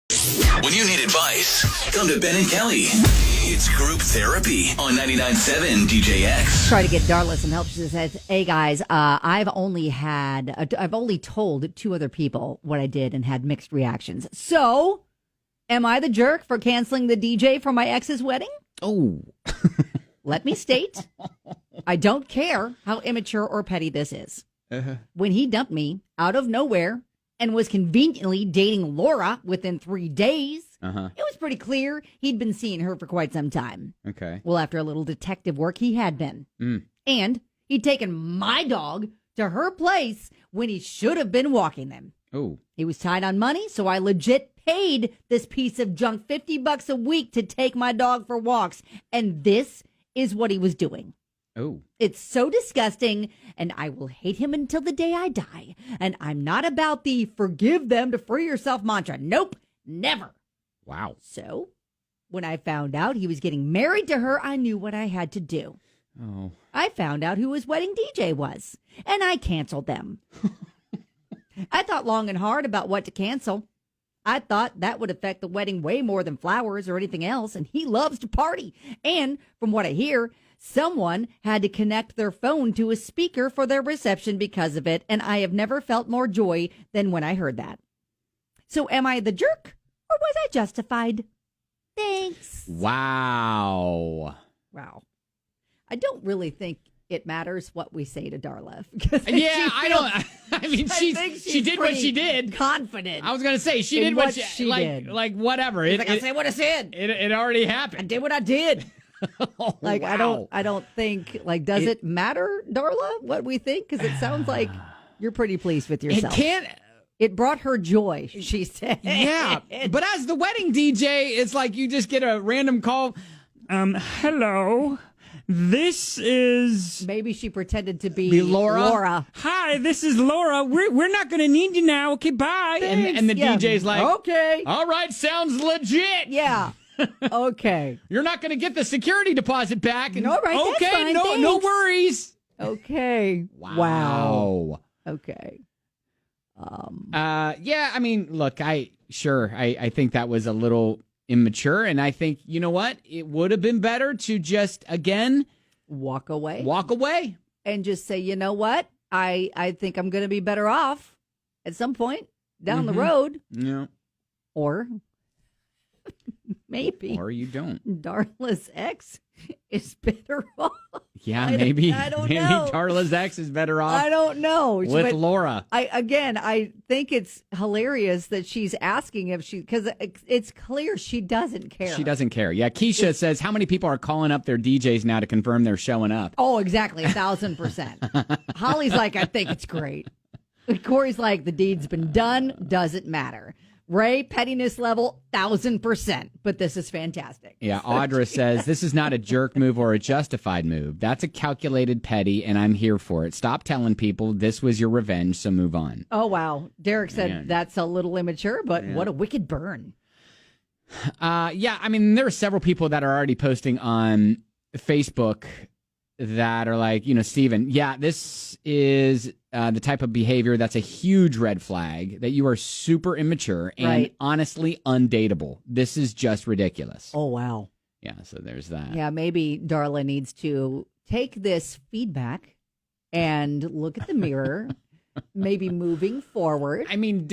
When you need advice, come to Ben and Kelly. It's group therapy on 99.7 DJX. Try to get Darla some help. She says, hey guys, I've only told 2 other people what I did and had mixed reactions. So, am I the jerk for canceling the DJ for my ex's wedding? Oh. Let me state, I don't care how immature or petty this is. When he dumped me out of nowhere and was conveniently dating Laura within 3 days, it was pretty clear he'd been seeing her for quite some time. Okay. Well, after a little detective work, he had been. And he'd taken my dog to her place when he should have been walking them. Oh. He was tight on money, so I legit paid this piece of junk $50 a week to take my dog for walks. And this is what he was doing. Oh. It's so disgusting, and I will hate him until the day I die. And I'm not about the forgive them to free yourself mantra. Nope, never. Wow. So, when I found out he was getting married to her, I knew what I had to do. Oh. I found out who his wedding DJ was, and I canceled them. I thought long and hard about what to cancel. I thought that would affect the wedding way more than flowers or anything else, and he loves to party. And from what I hear, someone had to connect their phone to a speaker for their reception because of it, and I have never felt more joy than when I heard that. So am I the jerk, or was I justified? Thanks. Wow. Wow. I don't really think it matters what we say to Darla. Yeah, I mean, she did what she did. Confident. I was going to say, she did what she did. Like, whatever. I say what I said. It already happened. I did what I did. Oh, like, wow. I don't think, like, does it matter, Darla, what we think? Because it sounds like you're pretty pleased with yourself. It brought her joy, she said. Yeah, but as the wedding DJ, it's like you just get a random call. Hello. This is... Maybe she pretended to be Laura. Hi, this is Laura. We're not going to need you now. Okay, bye. And the DJ's like, okay. All right, sounds legit. Yeah. Okay. You're not going to get the security deposit back. And, all right, okay, that's fine, no worries. Okay. Wow. Okay. Yeah, I mean, look, I think that was a little immature, and I think, you know what? It would have been better to just, again, walk away. And just say, you know what? I think I'm going to be better off at some point down the road. Yeah. Or maybe. Or you don't. Darla's ex is better off. Yeah, maybe. I don't maybe know. Darla's ex is better off. I don't know. With Laura. I think it's hilarious that she's asking if because it's clear she doesn't care. She doesn't care. Yeah, Keisha says, how many people are calling up their DJs now to confirm they're showing up? Oh, exactly. 1,000%. Holly's like, I think it's great. Corey's like, the deed's been done. Doesn't matter. Ray, pettiness level, 1,000%. But this is fantastic. Yeah, Audra says, this is not a jerk move or a justified move. That's a calculated petty, and I'm here for it. Stop telling people this was your revenge, so move on. Oh, wow. Derek said that's a little immature, but what a wicked burn. Yeah, I mean, there are several people that are already posting on Facebook that are like, Steven, yeah, this is the type of behavior that's a huge red flag, that you are super immature and honestly undateable. This is just ridiculous. Oh, wow. Yeah, so there's that. Yeah, maybe Darla needs to take this feedback and look at the mirror, maybe moving forward. I mean,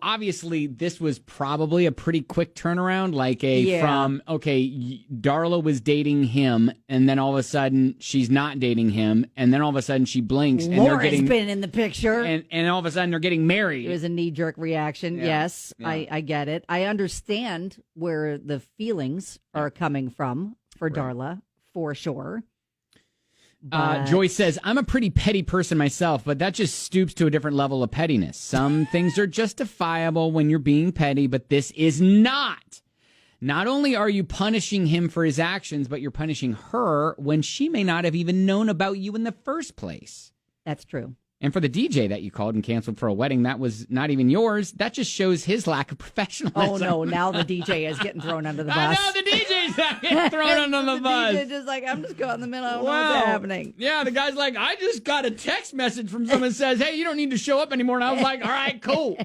obviously this was probably a pretty quick turnaround, Darla was dating him, and then all of a sudden she's not dating him, and then all of a sudden she blinks, and Laura's been in the picture, and all of a sudden they're getting married. It was a knee-jerk reaction. Yeah. Yes, yeah. I get it. I understand where the feelings are coming from for Darla, for sure. Joyce says, I'm a pretty petty person myself, but that just stoops to a different level of pettiness. Some things are justifiable when you're being petty, but this is not. Not only are you punishing him for his actions, but you're punishing her when she may not have even known about you in the first place. That's true. And for the DJ that you called and canceled for a wedding that was not even yours, that just shows his lack of professionalism. Oh, no. Now the DJ is getting thrown under the bus. I know, the DJ's not getting thrown under the bus. The DJ just like, I'm just caught in the middle. I don't know what's happening. Yeah, the guy's like, I just got a text message from someone that says, hey, you don't need to show up anymore. And I was like, all right, cool.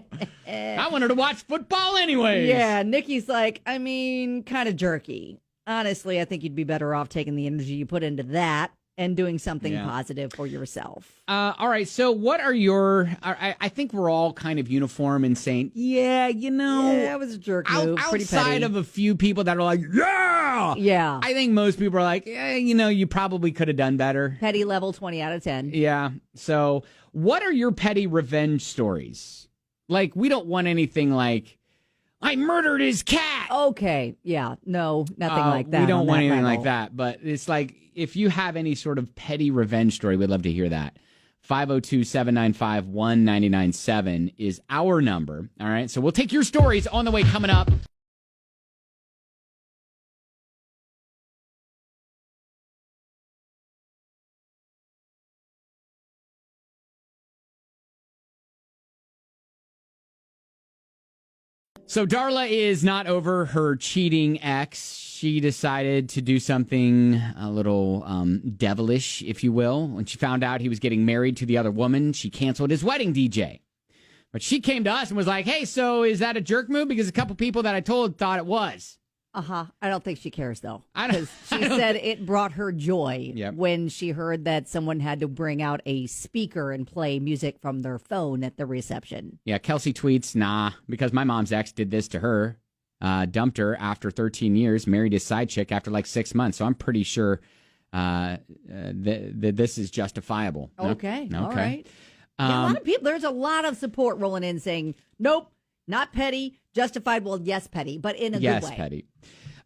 I wanted to watch football anyways. Yeah, Nikki's like, I mean, kind of jerky. Honestly, I think you'd be better off taking the energy you put into that and doing something positive for yourself. All right, so what are your... I think we're all kind of uniform in saying, yeah, that was a jerk move. Pretty outside petty. of a few people that are like, yeah! Yeah. I think most people are like, you probably could have done better. Petty level 20 out of 10. Yeah, so what are your petty revenge stories? Like, we don't want anything like, I murdered his cat! Okay, yeah, no, nothing like that. We don't want anything like that, but it's like, if you have any sort of petty revenge story, we'd love to hear that. 502-795-1997 is our number. All right, so we'll take your stories on the way coming up. So Darla is not over her cheating ex. She decided to do something a little devilish, if you will. When she found out he was getting married to the other woman, she canceled his wedding DJ. But she came to us and was like, hey, so is that a jerk move? Because a couple people that I told thought it was. I don't think she cares, though. Because she said it brought her joy Yep. when she heard that someone had to bring out a speaker and play music from their phone at the reception. Yeah, Kelsey tweets, nah, because my mom's ex did this to her, dumped her after 13 years, married his side chick after like 6 months. So I'm pretty sure that this is justifiable. Okay, No? all right. Yeah, a lot of people, there's a lot of support rolling in saying, nope, not petty, justified. Well, yes, petty, but in a good way. Yes, petty.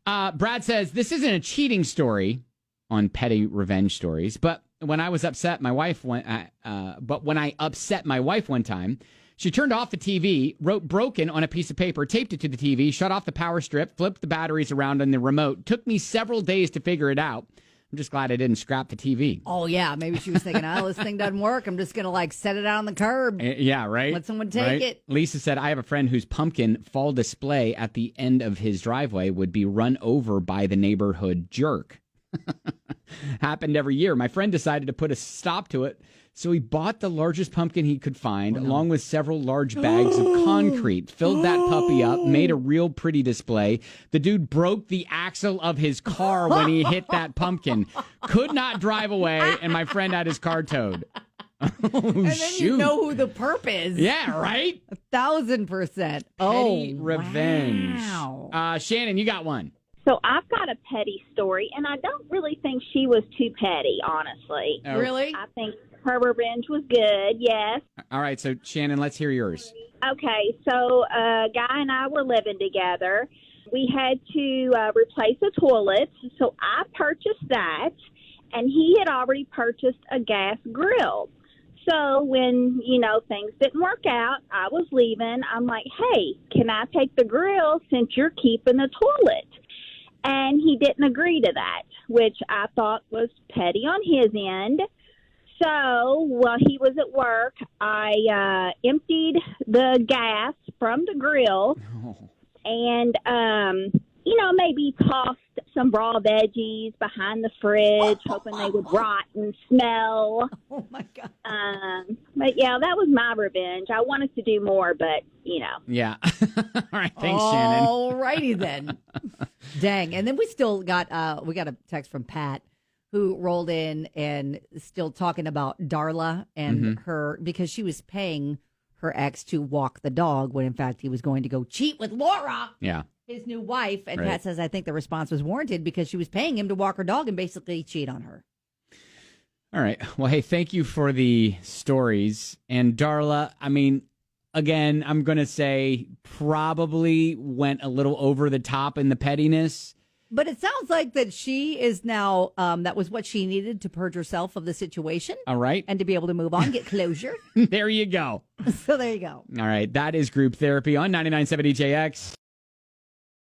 Brad says, this isn't a cheating story on petty revenge stories, but when I was upset, my wife went, when I upset my wife one time, she turned off the TV, wrote broken on a piece of paper, taped it to the TV, shut off the power strip, flipped the batteries around on the remote. Took me several days to figure it out. I'm just glad I didn't scrap the TV. Oh, yeah. Maybe she was thinking, oh, this thing doesn't work. I'm just going to set it out on the curb. Yeah, right? Let someone take it. Lisa said, I have a friend whose pumpkin fall display at the end of his driveway would be run over by the neighborhood jerk. Happened every year. My friend decided to put a stop to it, so he bought the largest pumpkin he could find, along with several large bags of concrete, filled that puppy up, made a real pretty display. The dude broke the axle of his car when he hit that pumpkin, could not drive away, and my friend had his car towed. And then you know who the perp is. Yeah, right? 1,000%. Petty revenge. Wow. Shannon, you got one. So I've got a petty story, and I don't really think she was too petty, honestly. Oh. Really? I think her revenge was good, yes. All right, so Shannon, let's hear yours. Okay, so a guy and I were living together. We had to replace a toilet, so I purchased that, and he had already purchased a gas grill. So when, things didn't work out, I was leaving. I'm like, hey, can I take the grill since you're keeping the toilet? And he didn't agree to that, which I thought was petty on his end. So while he was at work, I emptied the gas from the grill and, maybe tossed some raw veggies behind the fridge, hoping they would rot and smell. Oh, my God. But, yeah, that was my revenge. I wanted to do more, but, Yeah. All right, thanks, Shannon. All righty then. Dang. And then we still got we got a text from Pat who rolled in and still talking about Darla and her, because she was paying her ex to walk the dog when in fact he was going to go cheat with Laura. Yeah. His new wife. And Right. Pat says, I think the response was warranted because she was paying him to walk her dog and basically cheat on her. All right. Well, hey, thank you for the stories. And Darla, I mean, again, I'm going to say probably went a little over the top in the pettiness. But it sounds like that she is now, that was what she needed to purge herself of the situation. All right. And to be able to move on, get closure. There you go. So there you go. All right. That is group therapy on 99.7 DJX.